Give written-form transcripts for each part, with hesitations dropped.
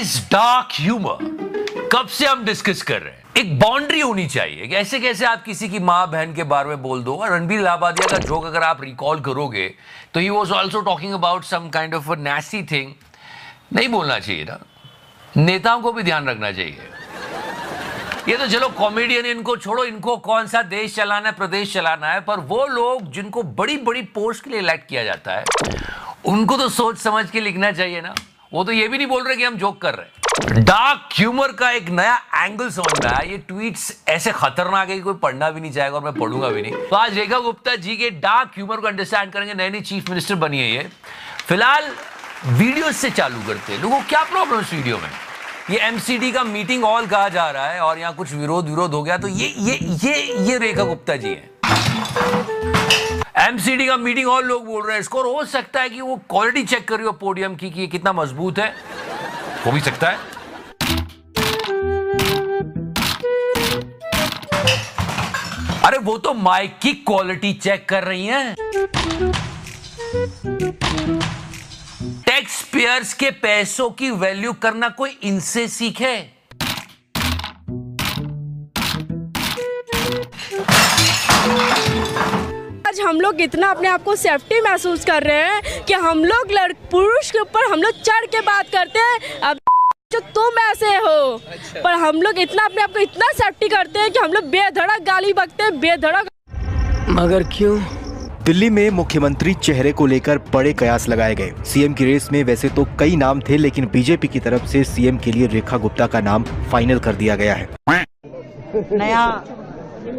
Guys, dark humour कब से हम डिस्कस कर रहे हैं। एक बाउंड्री होनी चाहिए। ऐसे कैसे आप किसी की माँ बहन के बारे में बोल दो। और रणबीर इलाहाबादिया का जोक अगर आप रिकॉल करोगे तो he was also talking about some kind of a nasty thing. नहीं बोलना चाहिए ना, नेताओं को भी ध्यान रखना चाहिए। ये तो चलो कॉमेडियन, इनको छोड़ो, इनको कौन सा देश चलाना है, प्रदेश चलाना है, पर वो लोग जिनको बड़ी बड़ी पोस्ट के लिए इलेक्ट किया जाता है उनको तो सोच समझ के लिखना चाहिए ना। वो तो ये भी नहीं बोल रहे कि हम जोक कर रहे हैं। डार्क ह्यूमर का एक नया एंगल समझ में आया। ये ट्वीट्स ऐसे खतरनाक है कि कोई पढ़ना भी नहीं चाहेगा और मैं पढ़ूंगा भी नहीं। तो आज रेखा गुप्ता जी के डार्क ह्यूमर को अंडरस्टैंड करेंगे। नई नई चीफ मिनिस्टर बनी है ये। फिलहाल वीडियो से चालू करते हैं। लोगों को क्या प्रॉब्लम इस वीडियो में? ये एमसीडी का मीटिंग हॉल कहा जा रहा है और यहाँ कुछ विरोध हो गया तो ये रेखा गुप्ता जी है। एमसीडी का मीटिंग हॉल लोग बोल रहे हैं इसको। हो सकता है कि वो क्वालिटी चेक कर रही हो पोडियम की कि ये कितना मजबूत है, हो भी सकता है। अरे वो तो माइक की क्वालिटी चेक कर रही हैं। टैक्स पेयर्स के पैसों की वैल्यू करना कोई इनसे सीखे। आज हम लोग इतना अपने आप को सेफ्टी महसूस कर रहे हैं कि हम लोग पुरुष के ऊपर हम लोग चढ़ के बात करते हैं। अब जो तुम ऐसे हो, पर हम लोग इतना अपने आप को इतना सेफ्टी करते हैं कि हम लोग बेधड़क गाली बकते हैं, बेधड़क। मगर क्यों? दिल्ली में मुख्यमंत्री चेहरे को लेकर बड़े कयास लगाए गए। सीएम की रेस में वैसे तो कई नाम थे, लेकिन बीजेपी की तरफ से सीएम के लिए रेखा गुप्ता का नाम फाइनल कर दिया गया है। नया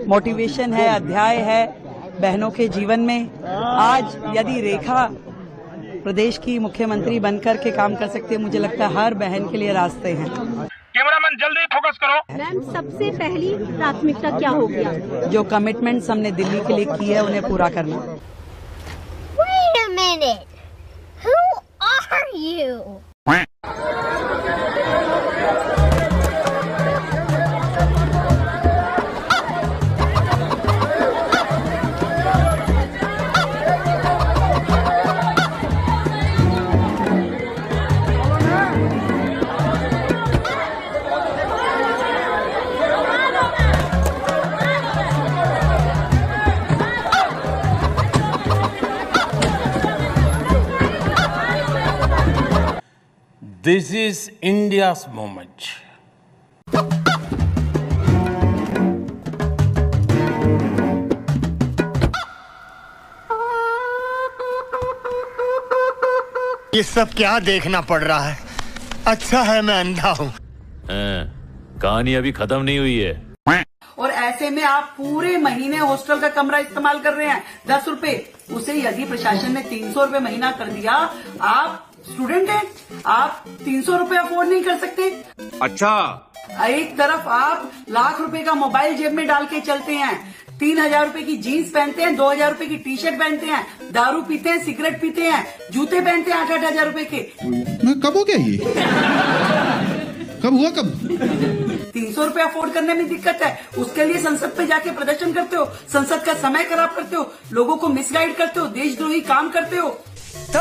मोटिवेशन है, अध्याय है बहनों के जीवन में। आज यदि रेखा प्रदेश की मुख्यमंत्री बनकर के काम कर सकती है, मुझे लगता है हर बहन के लिए रास्ते हैं। कैमरामैन जल्दी फोकस करो। मैम, सबसे पहली प्राथमिकता क्या होगी? जो कमिटमेंट्स हमने दिल्ली के लिए की है उन्हें पूरा करना। Wait a minute. Who are you? This is India's moment. ये सब क्या देखना पड़ रहा है? अच्छा है मैं अंधा हूँ। कहानी अभी खत्म नहीं हुई है। और ऐसे में आप पूरे महीने हॉस्टल का कमरा इस्तेमाल कर रहे हैं 10 रुपए। उसे यदि प्रशासन ने 300 रुपए महीना कर दिया, आप स्टूडेंट हैं, आप 300 रुपए अफोर्ड नहीं कर सकते। अच्छा, एक तरफ आप लाख रुपए का मोबाइल जेब में डाल के चलते हैं, 3000 रुपए की जीन्स पहनते हैं, 2000 रुपए की टी शर्ट पहनते हैं, दारू पीते हैं, सिगरेट पीते हैं, जूते पहनते हैं 8-8 हजार रुपए के। मैं कब हो गया ये? कब हुआ कब? 300 रुपए अफोर्ड करने में दिक्कत है, उसके लिए संसद पे जाके प्रदर्शन करते हो, संसद का समय खराब करते हो, लोगों को मिसगाइड करते हो, देशद्रोही काम करते हो। तो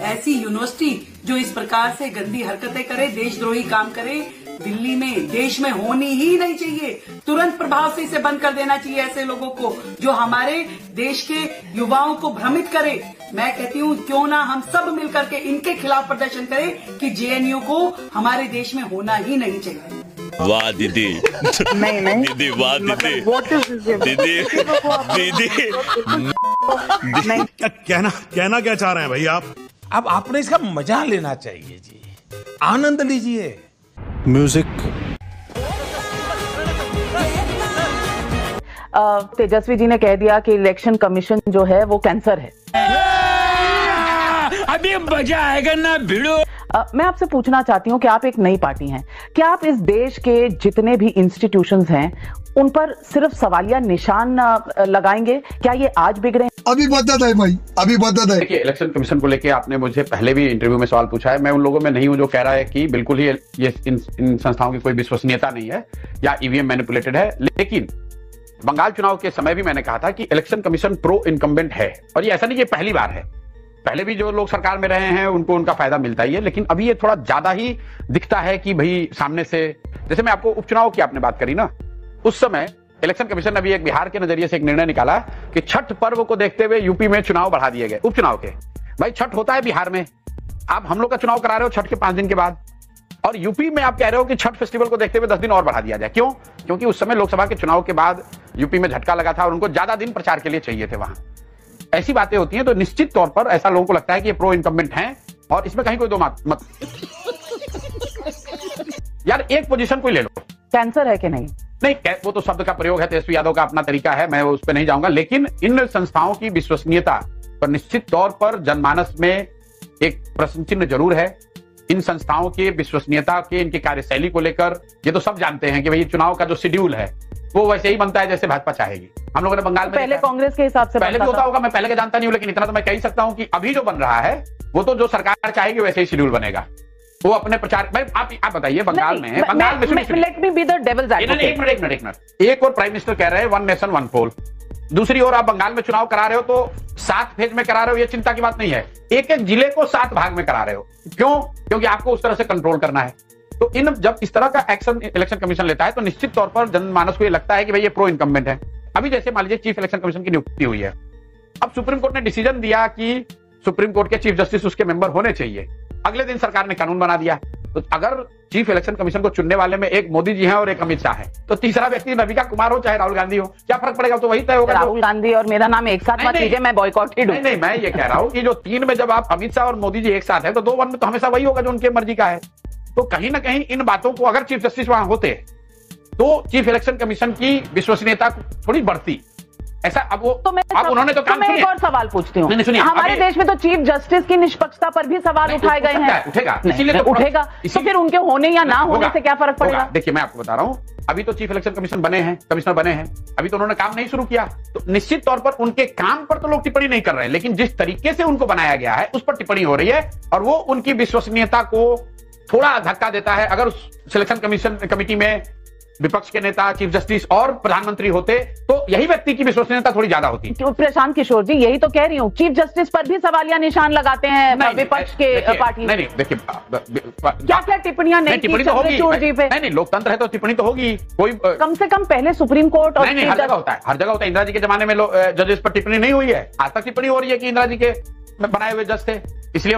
ऐसी यूनिवर्सिटी जो इस प्रकार से गंदी हरकतें करे, देशद्रोही काम करे, दिल्ली में, देश में होनी ही नहीं चाहिए। तुरंत प्रभाव से इसे बंद कर देना चाहिए ऐसे लोगों को जो हमारे देश के युवाओं को भ्रमित करे। मैं कहती हूँ क्यों ना हम सब मिलकर के इनके खिलाफ प्रदर्शन करें कि जेएनयू को हमारे देश में होना ही नहीं चाहिए। वाह दीदी। नहीं दीदी, वाह दीदी। दीदी कहना क्या चाह रहे हैं भाई आप? अब आपने इसका मजा लेना चाहिए जी, आनंद लीजिए। म्यूजिक। तेजस्वी जी ने कह दिया कि इलेक्शन कमीशन जो है वो कैंसर है। अभी मजा आएगा ना भिड़ो। मैं आपसे पूछना चाहती हूँ कि आप एक नई पार्टी हैं, क्या आप इस देश के जितने भी इंस्टीट्यूशंस हैं उन पर सिर्फ सवालिया निशान लगाएंगे? क्या ये आज बिगड़े? अभी बदत है भाई, अभी बदत है। देखिए, इलेक्शन कमीशन को लेके आपने मुझे पहले भी इंटरव्यू में सवाल पूछा है। मैं उन लोगों में नहीं हूं जो कह रहा है कि बिल्कुल ही ये इन संस्थाओं की कोई विश्वसनीयता नहीं है या ईवीएम मैनिपुलेटेड है। लेकिन बंगाल चुनाव के समय भी मैंने कहा था कि इलेक्शन कमीशन प्रो इनकम्बेंट है, और ये ऐसा नहीं, ये पहली बार है। पहले भी जो लोग सरकार में रहे हैं उनको उनका फायदा मिलता ही है, लेकिन अभी ये थोड़ा ज्यादा ही दिखता है कि भाई सामने से, जैसे मैं आपको उपचुनाव की आपने बात करी ना, उस समय इलेक्शन कमीशन ने अभी एक बिहार के नजरिए से एक निर्णय निकाला कि छठ पर्व को देखते हुए यूपी में चुनाव बढ़ा दिए गए, उपचुनाव के। भाई छठ होता है बिहार में, आप हम लोग का चुनाव करा रहे हो छठ के 5 दिन के बाद, और यूपी में आप कह रहे हो कि छठ फेस्टिवल को देखते हुए 10 दिन और बढ़ा दिया जाए। क्यों? क्योंकि उस समय लोकसभा के चुनाव के बाद यूपी में झटका लगा था और उनको ज्यादा दिन प्रचार के लिए चाहिए थे वहां। ऐसी बातें होती हैं, तो निश्चित तौर पर ऐसा लोगों को लगता है कि ये प्रो इनकम्बेंट हैं, और इसमें कहीं कोई दो मत यार एक पोजीशन कोई ले लो, कैंसर है कि नहीं, वो तो शब्द का प्रयोग है, तेजस्वी यादव का अपना तरीका है, मैं उस पर नहीं जाऊंगा, लेकिन इन संस्थाओं की विश्वसनीयता पर निश्चित तौर पर जनमानस में एक प्रश्न चिन्ह जरूर है। इन संस्थाओं की विश्वसनीयता के, इनकी कार्यशैली को लेकर ये तो सब जानते हैं कि भाई चुनाव का जो शेड्यूल है वो वैसे ही बनता है जैसे भाजपा चाहेगी। हम लोगों ने बंगाल में पहले कांग्रेस के हिसाब से पहले भी होता होगा, मैं पहले का जानता नहीं हूं, लेकिन इतना तो मैं कह ही सकता हूं कि अभी जो बन रहा है वो तो जो सरकार चाहेगी वैसे ही शेड्यूल बनेगा। वो अपने प्रचार, आप बताइए बंगाल में let me be the devil's advocate. एक मिनट, एक और प्राइम मिनिस्टर कह रहे हैं 1 नेशन 1 पोल, दूसरी ओर आप बंगाल में चुनाव करा रहे हो तो 7 फेज में करा रहे हो, ये चिंता की बात नहीं है, एक एक जिले को 7 भाग में करा रहे हो। क्यों? क्योंकि आपको उस तरह से कंट्रोल करना है। तो इन जब इस तरह का एक्शन इलेक्शन कमीशन लेता है तो निश्चित तौर पर जनमानस को ये लगता है कि भाई ये प्रो इनकम्बेंट है। अभी जैसे मान लीजिए चीफ इलेक्शन कमीशन की नियुक्ति हुई है, अब सुप्रीम कोर्ट ने डिसीजन दिया कि सुप्रीम कोर्ट के चीफ जस्टिस उसके मेंबर होने चाहिए, अगले दिन सरकार ने कानून बना दिया। तो अगर चीफ इलेक्शन कमीशन को चुनने वाले में एक मोदी जी हैं और एक अमित शाह है, तो तीसरा व्यक्ति नविका कुमार हो चाहे राहुल गांधी हो, क्या फर्क पड़ेगा? तो वही तय होगा। राहुल गांधी और मेरा नाम एक साथ मत लीजिए, मैं बॉयकॉट ही दूं। नहीं, मैं ये कह रहा हूं कि जो 3 में जब आप अमित शाह और मोदी जी एक साथ है तो 2-1 में तो हमेशा वही होगा जो उनकी मर्जी का है। तो कहीं ना कहीं इन बातों को अगर चीफ जस्टिस वहां होते तो चीफ इलेक्शन कमीशन की विश्वसनीयता थोड़ी बढ़ती। ऐसा अब वो तो अब उन्होंने तो काम मैं एक और सवाल पूछती हूँ, हमारे देश में तो चीफ जस्टिस की निष्पक्षता पर भी सवाल उठाए गए हैं। उठेगा, इसीलिए उठेगा, तो फिर उनके होने या ना होने से क्या फर्क पड़ेगा? देखिए मैं आपको बता रहा हूँ, अभी तो चीफ इलेक्शन कमीशन बने हैं, कमिश्नर बने हैं, अभी तो उन्होंने काम नहीं शुरू किया, तो निश्चित तौर पर उनके काम पर तो लोग टिप्पणी नहीं कर रहे हैं, लेकिन जिस तरीके से उनको बनाया गया है उस पर टिप्पणी हो रही है, और वो उनकी विश्वसनीयता को थोड़ा धक्का देता है। अगर उस सिलेक्शन कमीशन कमेटी में विपक्ष के नेता, चीफ जस्टिस और प्रधानमंत्री होते तो यही व्यक्ति की विश्वसनीयता थोोड़ी ज्यादा होती। प्रशांत किशोर जी, यही तो कह रही हूँ, चीफ जस्टिस पर भी सवालिया निशान लगाते हैं विपक्ष के पार्टी। नहीं, देखिए क्या क्या टिप्पणियां नहीं की चंद्रचूड़ जी पे? नहीं, लोकतंत्र है तो टिप्पणी तो होगी। कोई कम से कम पहले सुप्रीम कोर्ट और हर जगह होता है, हर जगह होता है। इंदिरा जी के जमाने में जजेस पर टिप्पणी नहीं हुई है, आज तक टिप्पणी हो रही है कि इंदिरा जी के बनाए हुए जज थे, इसलिए